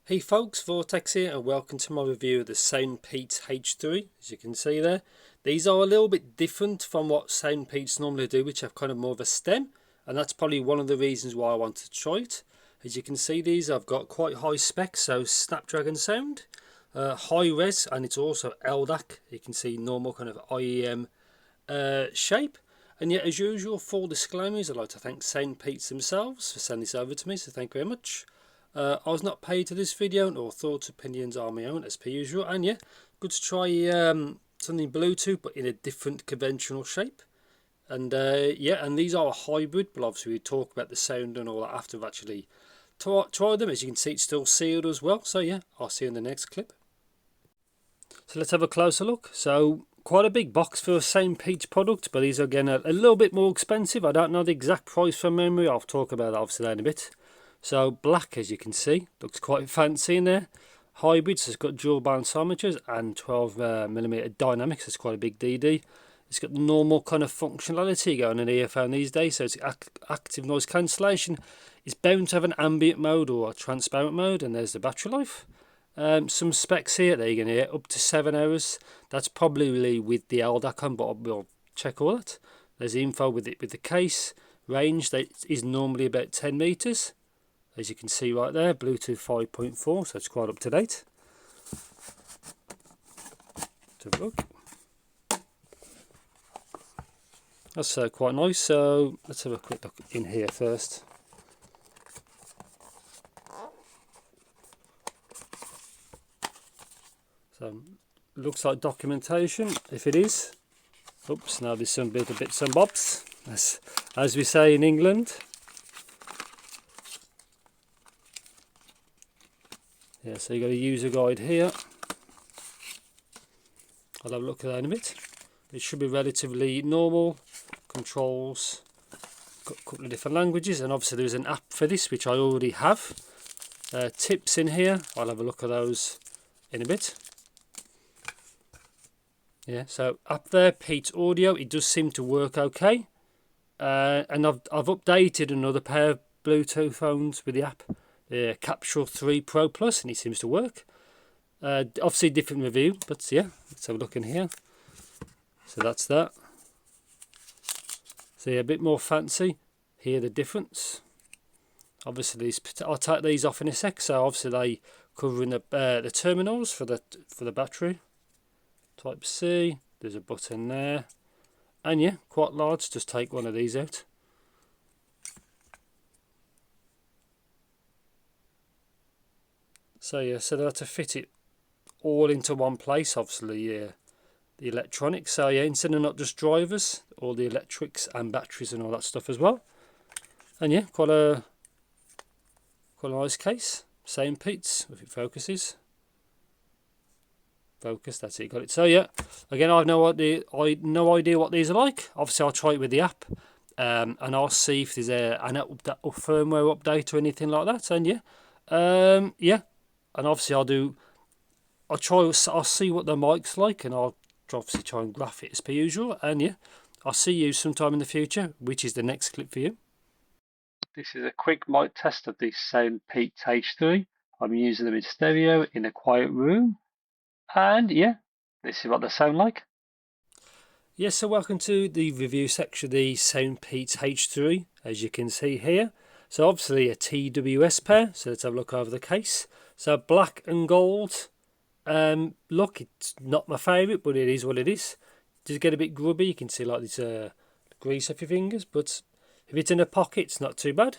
Hey folks, Vortex here and welcome to my review of the Soundpeats H3. As you can see there, these are a little bit different from what Soundpeats normally do, which have kind of more of a stem, and that's probably one of the reasons why I wanted to try it. As you can see, these I've got quite high specs, so Snapdragon sound, high res, and it's also LDAC. You can see normal kind of IEM shape. And yet, as usual, full disclaimers, I'd like to thank Soundpeats themselves for sending this over to me, so thank you very much. I was not paid to this video, nor thoughts, opinions are my own as per usual. And yeah, good to try something Bluetooth but in a different conventional shape. And yeah, and these are a hybrid, but obviously we talk about the sound and all that after I've actually tried them. As you can see, it's still sealed as well. So yeah, I'll see you in the next clip. So let's have a closer look. So quite a big box for a Soundpeats product, but these are again a little bit more expensive. I don't know the exact price from memory. I'll talk about that obviously in a bit. So black, as you can see, looks quite fancy in there. Hybrids, it's got dual bounce armatures and 12mm dynamics. It's quite a big DD. It's got the normal kind of functionality going in an earphone these days. So it's active noise cancellation. It's bound to have an ambient mode or a transparent mode, and there's the battery life. Some specs here. There you can hear up to 7 hours. That's probably with the LDAC on, but we'll check all that. There's the info with the case. Range that is normally about 10 meters. As you can see right there, Bluetooth 5.4, so it's quite up to date. Let's have a look. That's quite nice, so let's have a quick look in here first. So, looks like documentation, if it is. Oops, now there's some bits and bobs, as we say in England. Yeah, so you got a user guide here. I'll have a look at that in a bit. It should be relatively normal. Controls, got a couple of different languages, and obviously there's an app for this, which I already have. Tips in here. I'll have a look at those in a bit. Yeah, so up there, PeatsAudio. It does seem to work okay. And I've updated another pair of Bluetooth phones with the app. The Capsule 3 Pro Plus, and it seems to work. Obviously different review, but yeah, let's have a look in here. So that's that. So yeah, a bit more fancy. Here the difference. Obviously these, I'll take these off in a sec. So obviously they covering the terminals for the battery. Type C. There's a button there, and yeah, quite large. Just take one of these out. So yeah, so they're to fit it all into one place, obviously, the electronics. So yeah, instead of not just drivers, all the electrics and batteries and all that stuff as well. And yeah, quite a nice case. Soundpeats, if it focuses. Focus, that's it, got it. So yeah, again, I have no idea what these are like. Obviously, I'll try it with the app, and I'll see if there's a firmware update or anything like that. And yeah, yeah. And obviously I'll see what the mic's like, and I'll obviously try and graph it as per usual. And yeah, I'll see you sometime in the future, which is the next clip for you. This is a quick mic test of the Soundpeats H3. I'm using them in stereo in a quiet room. And yeah, this is what they sound like. Yes, so welcome to the review section of the Soundpeats H3, as you can see here. So obviously a TWS pair, so let's have a look over the case. So black and gold. Look, it's not my favourite, but it is what it is. It does get a bit grubby. You can see like this grease off your fingers, but if it's in a pocket, it's not too bad.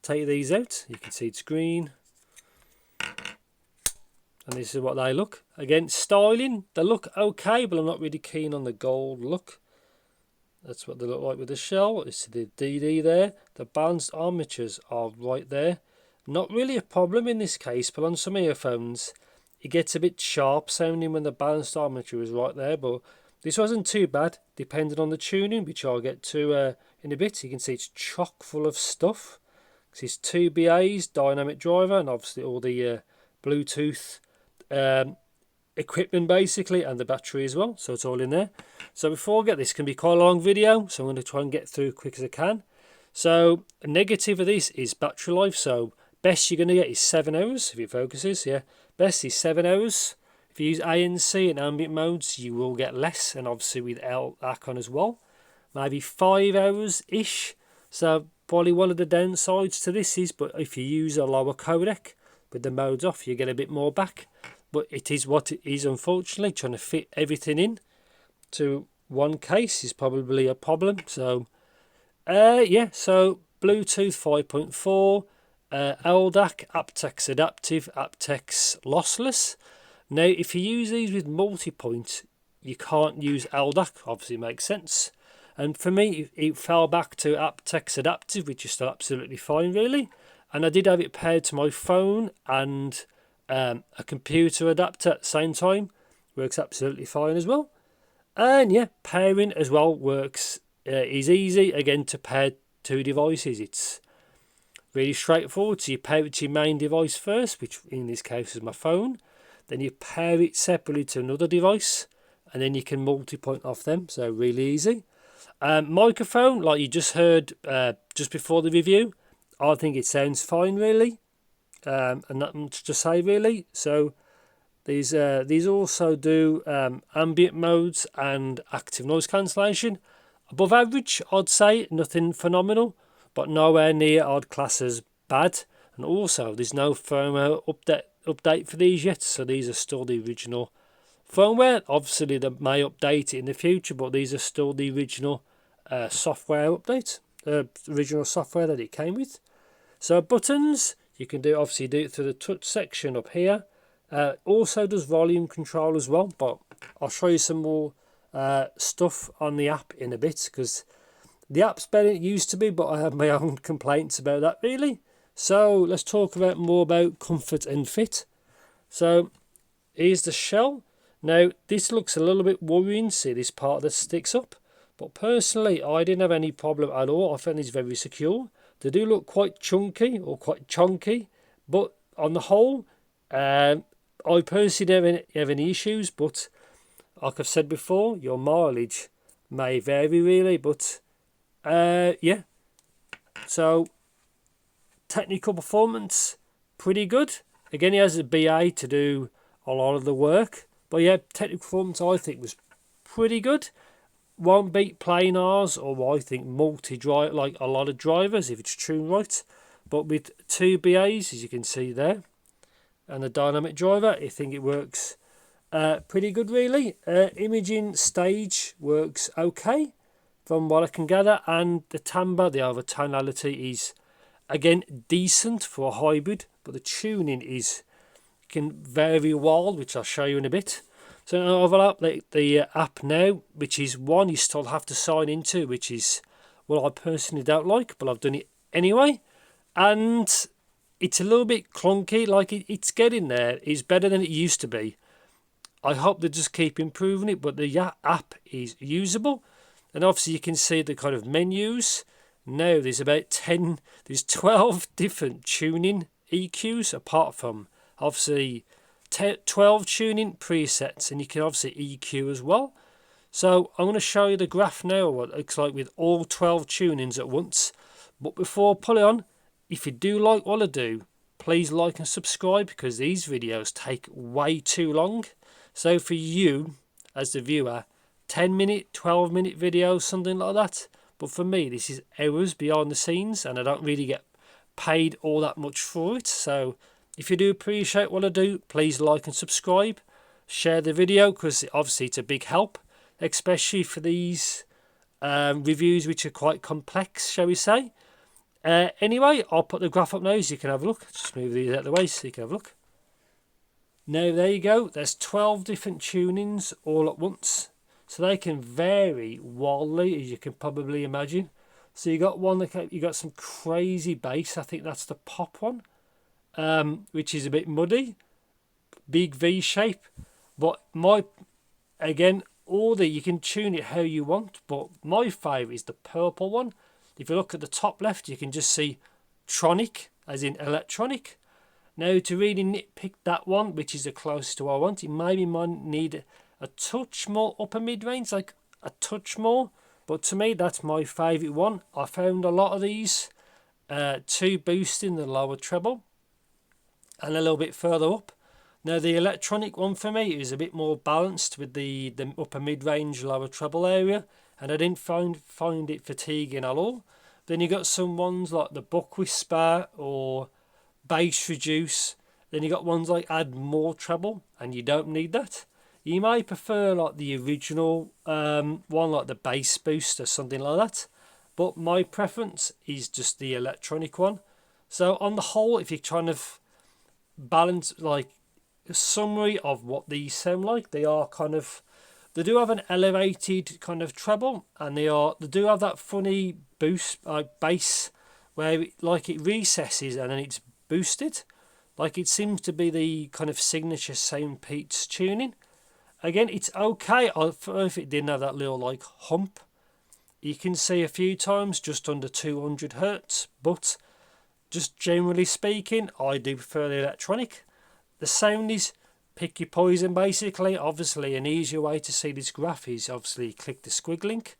Take these out. You can see it's green. And this is what they look. Again, styling. They look okay, but I'm not really keen on the gold look. That's what they look like with the shell. It's the DD there. The balanced armatures are right there. Not really a problem in this case, but on some earphones it gets a bit sharp sounding when the balanced armature is right there. But this wasn't too bad, depending on the tuning, which I'll get to in a bit. You can see it's chock full of stuff. It's 2 BAs, dynamic driver, and obviously all the Bluetooth equipment basically, and the battery as well, so it's all in there. So before I get this, can be quite a long video, so I'm going to try and get through quick as I can. So a negative of this is battery life. So best you're going to get is 7 hours if it focuses. Yeah, best is 7 hours. If you use ANC and ambient modes, you will get less, and obviously with that on as well, maybe 5 hours ish. So probably one of the downsides to this is, but if you use a lower codec with the modes off, you get a bit more back. But it is what it is, unfortunately. Trying to fit everything in to one case is probably a problem. So yeah, so Bluetooth 5.4, LDAC, aptX adaptive, aptX lossless. Now if you use these with multi-point, you can't use LDAC, obviously it makes sense. And for me, it fell back to aptX adaptive, which is still absolutely fine really. And I did have it paired to my phone and a computer adapter at the same time. Works absolutely fine as well. And yeah, pairing as well works, is easy again to pair two devices. It's really straightforward. So you pair it to your main device first, which in this case is my phone. Then you pair it separately to another device, and then you can multi-point off them. So really easy. Microphone, like you just heard just before the review, I think it sounds fine really, and not much to say really. So these also do ambient modes and active noise cancellation. Above average, I'd say, nothing phenomenal, but nowhere near I'd class as bad. And also, there's no firmware update for these yet, so these are still the original firmware. Obviously, they may update it in the future, but these are still the original software update, original software that it came with. So buttons, you can obviously do it through the touch section up here. Also does volume control as well, but I'll show you some more stuff on the app in a bit, because the app's better than it used to be, but I have my own complaints about that really. So let's talk about more about comfort and fit. So here's the shell. Now this looks a little bit worrying, see this part that sticks up, but personally I didn't have any problem at all. I found these very secure. They do look quite chunky or quite chunky, but on the whole I personally don't have any issues. But like I've said before, your mileage may vary really, but yeah. So technical performance, pretty good. Again, he has a BA to do a lot of the work, but yeah, technical performance I think was pretty good. Won't beat plain R's or I think multi-drive like a lot of drivers if it's tuned right, but with two BAs as you can see there and a dynamic driver, I think it works pretty good really. Imaging stage works okay from what I can gather, and the timbre, the other tonality, is again decent for a hybrid, but the tuning can vary wild, which I'll show you in a bit. So I'll overlap the app now, which is one you still have to sign into, which is what I personally don't like, but I've done it anyway. And it's a little bit clunky, like it's getting there. It's better than it used to be. I hope they just keep improving it, but the app is usable. And obviously you can see the kind of menus. Now there's 12 different tuning EQs, apart from obviously 12 tuning presets, and you can obviously EQ as well. So I'm going to show you the graph now, what it looks like with all 12 tunings at once. But before I put it on, if you do like what I do, please like and subscribe, because these videos take way too long. So for you as the viewer, 10-minute, 12-minute videos, something like that. But for me, this is hours behind the scenes, and I don't really get paid all that much for it. So if you do appreciate what I do, please like and subscribe. Share the video, because obviously it's a big help, especially for these reviews which are quite complex, shall we say. Anyway, I'll put the graph up now so you can have a look. Just move these out of the way so you can have a look. Now there you go. There's 12 different tunings all at once. So they can vary wildly, as you can probably imagine. So you got one that you got some crazy bass. I think that's the pop one, which is a bit muddy, big V shape. But again, you can tune it how you want. But my favourite is the purple one. If you look at the top left, you can just see tronic, as in electronic. Now to really nitpick that one, which is the closest to what I want, it maybe might need a touch more upper mid-range, like a touch more, but to me that's my favourite one. I found a lot of these too boosting the lower treble, and a little bit further up. Now the electronic one for me is a bit more balanced with the upper mid-range, lower treble area, and I didn't find it fatiguing at all. Then you got some ones like the Buck Whisper or Bass Reduce. Then you got ones like Add More Treble, and you don't need that. You may prefer like the original one, like the Bass Boost or something like that. But my preference is just the electronic one. So on the whole, if you're trying to balance, like a summary of what these sound like, they do have an elevated kind of treble, and they do have that funny boost bass where it recesses and then it's boosted. Like it seems to be the kind of signature Soundpeats tuning. Again, it's okay. I prefer if it didn't have that little like hump. You can see a few times just under 200 Hertz, but just generally speaking, I do prefer the electronic. The sound is pick your poison basically. Obviously, an easier way to see this graph is obviously click the squig link.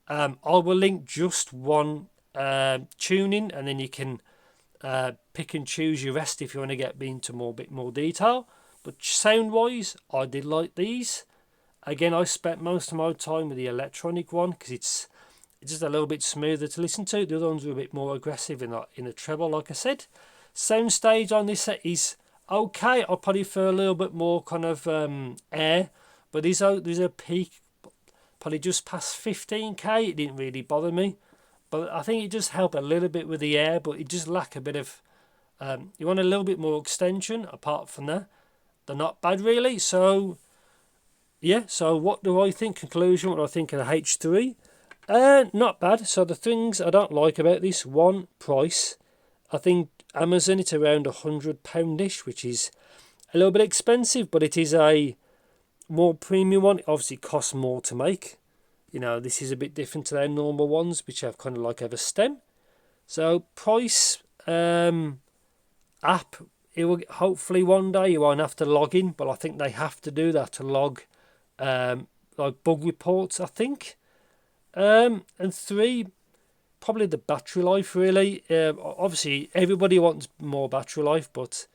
I will link just one tuning, and then you can pick and choose your rest if you want to get into bit more detail. But sound wise, I did like these. Again, I spent most of my time with the electronic one because it's just a little bit smoother to listen to. The other ones were a bit more aggressive in the treble, like I said. Sound stage on this set is okay. I probably prefer a little bit more kind of air, but there's a peak probably just past 15k. It didn't really bother me, but I think it just helped a little bit with the air, but it just lack a bit of you want a little bit more extension. Apart from that, they're not bad really. So yeah, so what do I think? Conclusion, what do I think of the H3? Not bad. So the things I don't like about this, one, price. I think Amazon, it's around £100-ish, which is a little bit expensive, but it is a more premium one. It obviously costs more to make. You know, this is a bit different to their normal ones, which have kind of like a stem. So price, app, it will hopefully one day you won't have to log in, but I think they have to do that to log like bug reports, I think. And three, probably the battery life really. Obviously everybody wants more battery life, but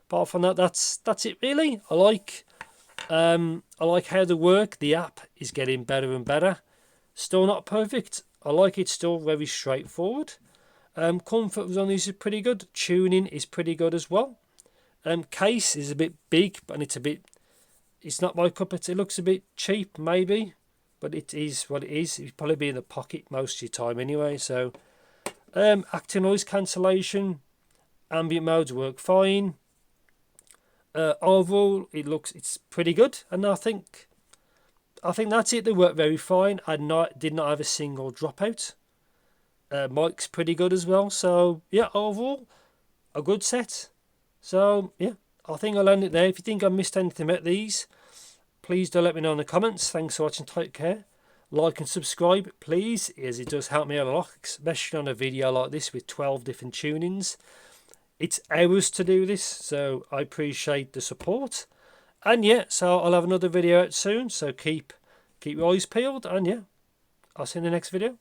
apart from that, that's it really. I like how they work. The app is getting better and better. Still not perfect. I like it, still very straightforward. Comfort on these is pretty good. Tuning is pretty good as well. Case is a bit big, and it's not my cup. It looks a bit cheap maybe, but it is what it is. It'll probably be in the pocket most of your time anyway. So active noise cancellation, ambient modes work fine. Overall it's pretty good, and I think that's it. They work very fine. I did not have a single dropout. Mic's pretty good as well. So yeah, overall a good set. So yeah, I think I'll end it there. If you think I missed anything about these, please do let me know in the comments. Thanks for watching. Take care. Like and subscribe, please, as it does help me out a lot, especially on a video like this with 12 different tunings. It's hours to do this, so I appreciate the support. And yeah, so I'll have another video out soon, so keep your eyes peeled, and yeah, I'll see you in the next video.